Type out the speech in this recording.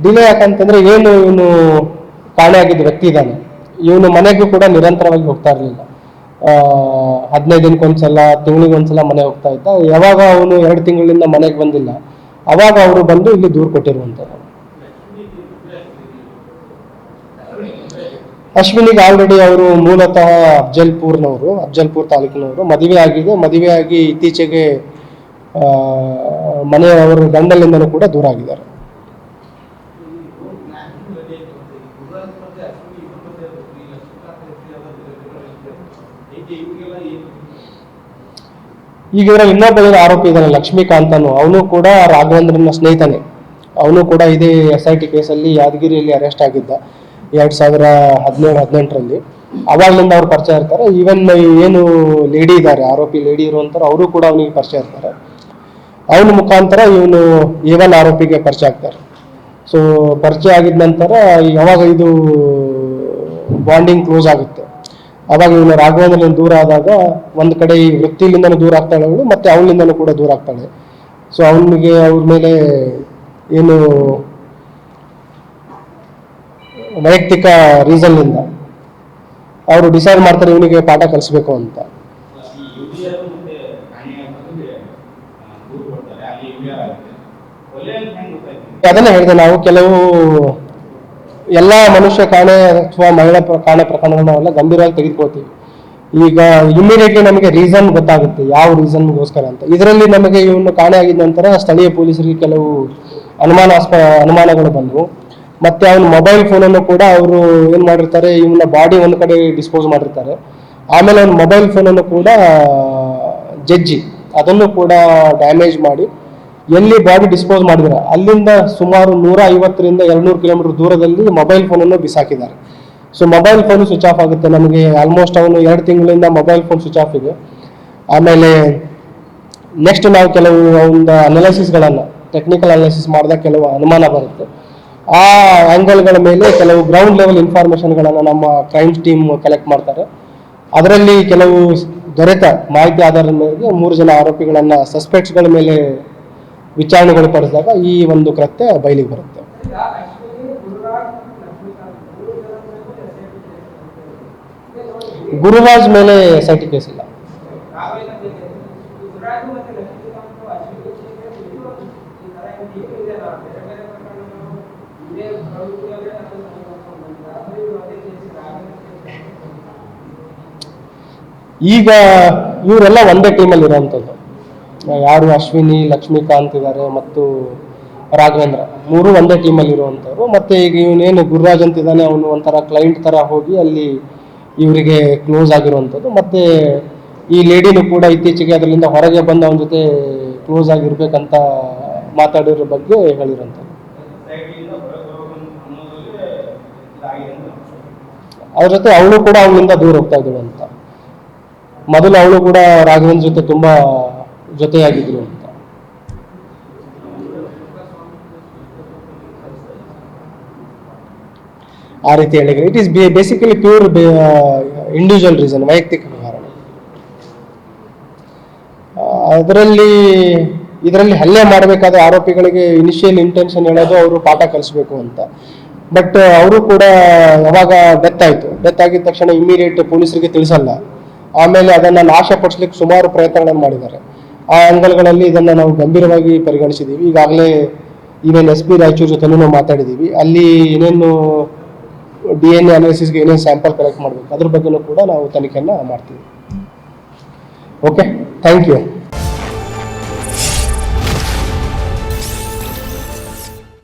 Delay ಯಾಕಂತಂದ್ರೆ ಏನು ಇವನು ಕಾಣೆ ಆಗಿದ್ದ ವ್ಯಕ್ತಿ ಇದ್ದಾನೆ, ಇವನು ಮನೆಗೂ ಕೂಡ ನಿರಂತರವಾಗಿ ಹೋಗ್ತಾ ಇರಲಿಲ್ಲ. 15 ದಿನಕ್ಕೊಂದ್ಸಲ, ತಿಂಗಳಿಗೊಂದ್ಸಲ ಮನೆ ಹೋಗ್ತಾ ಇದ್ದ. ಯಾವಾಗ ಅವನು 2 ತಿಂಗಳಿಂದ ಮನೆಗೆ ಬಂದಿಲ್ಲ, ಅವಾಗ ಅವರು ಬಂದು ಇಲ್ಲಿ ದೂರು ಕೊಟ್ಟಿರುವಂಥದ್ದು. ಅಶ್ವಿನಿಗೆ ಆಲ್ರೆಡಿ ಅವರು ಮೂಲತಃ ಅಫ್ಜಲ್ಪುರ್ ತಾಲೂಕಿನವರು. ಮದುವೆ ಆಗಿದೆ. ಮದುವೆಯಾಗಿ ಇತ್ತೀಚೆಗೆ ಮನೆಯವರು ಗಂಡಲಿಂದನೂ ಕೂಡ ದೂರ ಆಗಿದ್ದಾರೆ. ಈಗ ಇದರಲ್ಲಿ ಇನ್ನೊಬ್ಬ ಆರೋಪಿ ಇದ್ದಾನೆ, ಲಕ್ಷ್ಮೀಕಾಂತ್ ಅನ್ನು. ಅವನು ಕೂಡ ರಾಘವೇಂದ್ರನ ಸ್ನೇಹಿತನೇ. ಅವನು ಕೂಡ ಇದೇ SIT ಕೇಸಲ್ಲಿ ಯಾದಗಿರಿಯಲ್ಲಿ ಅರೆಸ್ಟ್ ಆಗಿದ್ದ 2017-18ರಲ್ಲಿ. ಅವಾಗಲಿಂದ ಅವ್ರು ಪರಿಚಯ ಇರ್ತಾರೆ. ಈವನ್ ಏನು ಲೇಡಿ ಇದ್ದಾರೆ, ಆರೋಪಿ ಲೇಡಿ ಇರುವಂತಾರೆ, ಅವರು ಕೂಡ ಅವನಿಗೆ ಪರಿಚಯ ಇರ್ತಾರೆ. ಅವನ ಮುಖಾಂತರ ಇವನು A1 ಆರೋಪಿಗೆ ಪರಿಚಯ ಆಗ್ತಾರೆ. ಸೊ ಪರಿಚಯ ಆಗಿದ ನಂತರ ಯಾವಾಗ ಇದು ಬಾಂಡಿಂಗ್ ಕ್ಲೋಸ್ ಆಗುತ್ತೆ, ಅವಾಗ ಇವನು ರಾಘವೇಂದ್ರನಿಂದ ದೂರ ಆದಾಗ ಒಂದು ಕಡೆ ಈ ವೃತ್ತಿಲಿಂದನೂ ದೂರ ಆಗ್ತಾಳೆ ಅವಳು, ಮತ್ತೆ ಅವಳಿಂದನೂ ಕೂಡ ದೂರ ಆಗ್ತಾಳೆ. ಸೊ ಅವನಿಗೆ ಅವ್ರ ಮೇಲೆ ಏನು ವೈಯಕ್ತಿಕ ರೀಸನ್ನಿಂದ ಅವರು ಡಿಸೈಡ್ ಮಾಡ್ತಾರೆ ಇವನಿಗೆ ಪಾಠ ಕಲಿಸ್ಬೇಕು ಅಂತ. ಅದನ್ನೇ ಹೇಳಿದೆ ನಾವು, ಕೆಲವು ಎಲ್ಲ ಮನುಷ್ಯ ಕಾಣೆ ಅಥವಾ ಮಹಿಳಾ ಕಾಣೆ ಪ್ರಕರಣಗಳನ್ನ ನಾವೆಲ್ಲ ಗಂಭೀರವಾಗಿ ತೆಗೆದುಕೊಳ್ತೀವಿ. ಈಗ ಇಮಿಡಿಯೇಟ್ಲಿ ನಮಗೆ ರೀಸನ್ ಗೊತ್ತಾಗುತ್ತೆ, ಯಾವ ರೀಸನ್ಗೋಸ್ಕರ ಅಂತ. ಇದರಲ್ಲಿ ನಮಗೆ ಇವನು ಕಾಣೆ ಆಗಿದ ನಂತರ ಸ್ಥಳೀಯ ಪೊಲೀಸರಿಗೆ ಕೆಲವು ಅನುಮಾನಗಳು ಬಂದವು. ಮತ್ತೆ ಅವನ ಮೊಬೈಲ್ ಫೋನನ್ನು ಕೂಡ ಅವರು ಏನು ಮಾಡಿರ್ತಾರೆ, ಇವನ ಬಾಡಿ ಒಂದು ಕಡೆ ಡಿಸ್ಪೋಸ್ ಮಾಡಿರ್ತಾರೆ. ಆಮೇಲೆ ಅವನ ಮೊಬೈಲ್ ಫೋನನ್ನು ಕೂಡ ಜಜ್ಜಿ ಅದನ್ನು ಕೂಡ ಡ್ಯಾಮೇಜ್ ಮಾಡಿ ಎಲ್ಲಿ ಬಾಡಿ ಡಿಸ್ಪೋಸ್ ಮಾಡಿದ್ರೆ ಅಲ್ಲಿಂದ ಸುಮಾರು 150ರಿಂದ 200 ಕಿಲೋಮೀಟರ್ ದೂರದಲ್ಲಿ ಮೊಬೈಲ್ ಫೋನನ್ನು ಬಿಸಾಕಿದ್ದಾರೆ. So mobile phone switch off ಆಗುತ್ತೆ. ನಮಗೆ ಆಲ್ಮೋಸ್ಟ್ ಅವನು 2 ತಿಂಗಳಿಂದ ಮೊಬೈಲ್ ಫೋನ್ ಸ್ವಿಚ್ ಆಫ್ ಇದೆ. ಆಮೇಲೆ ನೆಕ್ಸ್ಟ್ ನಾವು ಕೆಲವು ಒಂದು ಅನಾಲಿಸಿಸ್ಗಳನ್ನು, ಟೆಕ್ನಿಕಲ್ ಅನಾಲಿಸಿಸ್ ಮಾಡಿದಾಗ ಕೆಲವು ಅನುಮಾನ ಬರುತ್ತೆ. ಆ ಆ್ಯಂಗಲ್ಗಳ ಮೇಲೆ ಕೆಲವು ಗ್ರೌಂಡ್ ಲೆವೆಲ್ ಇನ್ಫಾರ್ಮೇಷನ್ಗಳನ್ನು ನಮ್ಮ ಕ್ರೈಮ್ಸ್ ಟೀಮ್ ಕಲೆಕ್ಟ್ ಮಾಡ್ತಾರೆ. ಅದರಲ್ಲಿ ಕೆಲವು ದೊರೆತ ಮಾಹಿತಿ ಆಧಾರದ ಮೇರೆಗೆ 3 ಜನ ಆರೋಪಿಗಳನ್ನು ಸಸ್ಪೆಕ್ಟ್ಸ್ಗಳ ಮೇಲೆ ವಿಚಾರಣೆಗಳು ಪಡಿಸಿದಾಗ ಈ ಒಂದು ಕೃತ್ಯ ಬಯಲಿಗೆ ಬರುತ್ತೆ. ಗುರುರಾಜ್ ಮೇಲೆ SIT ಕೇಸ್ ಇಲ್ಲ. ಈಗ ಇವರೆಲ್ಲ ಒಂದೇ ಟೀಮಲ್ಲಿ ಇರೋವಂಥದ್ದು. ಯಾರು ಅಶ್ವಿನಿ, ಲಕ್ಷ್ಮೀಕಾಂತ್ ಇದ್ದಾರೆ ಮತ್ತು ರಾಘವೇಂದ್ರ, 3 ಒಂದೇ ಟೀಮಲ್ಲಿ ಇರುವಂಥವ್ರು. ಮತ್ತೆ ಈಗ ಇವನೇನು ಗುರುರಾಜ್ ಅಂತಿದ್ದಾನೆ, ಅವನು ಒಂಥರ ಕ್ಲೈಂಟ್ ಥರ ಹೋಗಿ ಅಲ್ಲಿ ಇವರಿಗೆ ಕ್ಲೋಸ್ ಆಗಿರುವಂಥದ್ದು. ಮತ್ತೆ ಈ ಲೇಡಿನೂ ಕೂಡ ಇತ್ತೀಚೆಗೆ ಅದರಿಂದ ಹೊರಗೆ ಬಂದು ಅವನ ಜೊತೆ ಕ್ಲೋಸ್ ಆಗಿರ್ಬೇಕಂತ ಮಾತಾಡಿರೋ ಬಗ್ಗೆ ಹೇಳಿರೋಂಥದ್ದು. ಅದ್ರ ಜೊತೆ ಅವಳು ಕೂಡ ಅವನಿಂದ ದೂರ ಹೋಗ್ತಾ ಇದ್ದಳು ಅಂತ. ಮೊದಲು ಅವಳು ಕೂಡ ರಾಘವೇಂದ್ರ ಜೊತೆ ತುಂಬಾ ಜೊತೆಯಾಗಿದ್ರು ಅಂತ. ಆ ರೀತಿ ಹೇಳಿದ್ರೆ it is basically pure individual reason, ವೈಯಕ್ತಿಕ ಕಾರಣ. ಇದರಲ್ಲಿ ಹಲ್ಲೆ ಮಾಡಬೇಕಾದ ಆರೋಪಿಗಳಿಗೆ ಇನಿಷಿಯಲ್ ಇಂಟೆನ್ಷನ್ ಹೇಳೋದು ಅವರು ಪಾಠ ಕಲಿಸ್ಬೇಕು ಅಂತ. ಬಟ್ ಅವರು ಕೂಡ ಯಾವಾಗ ಡೆತ್ ಆಗಿದ ತಕ್ಷಣ ಇಮಿಡಿಯೇಟ್ ಪೊಲೀಸರಿಗೆ ತಿಳಿಸಲ್ಲ. ಆಮೇಲೆ ಅದನ್ನು ನಾಶಪಡಿಸ್ಲಿಕ್ಕೆ ಸುಮಾರು ಪ್ರಯತ್ನಗಳನ್ನು ಮಾಡಿದ್ದಾರೆ. ಆ ಆಂಗಲ್ಗಳಲ್ಲಿ ಇದನ್ನು ನಾವು ಗಂಭೀರವಾಗಿ ಪರಿಗಣಿಸಿದ್ದೀವಿ. ಈಗಾಗಲೇ ಈವನ್ SP ರಾಯಚೂರು ಜೊತೆನೂ ನಾವು ಮಾತಾಡಿದ್ದೀವಿ. ಅಲ್ಲಿ ಏನೇನು DNA ಅನಾಲಿಸಿಸ್ಗೆ ಏನೇನು ಸ್ಯಾಂಪಲ್ ಕಲೆಕ್ಟ್ ಮಾಡಬೇಕು ಅದ್ರ ಬಗ್ಗೆನೂ ಕೂಡ ನಾವು ತನಿಖೆಯನ್ನು ಮಾಡ್ತೀವಿ. Okay, thank you.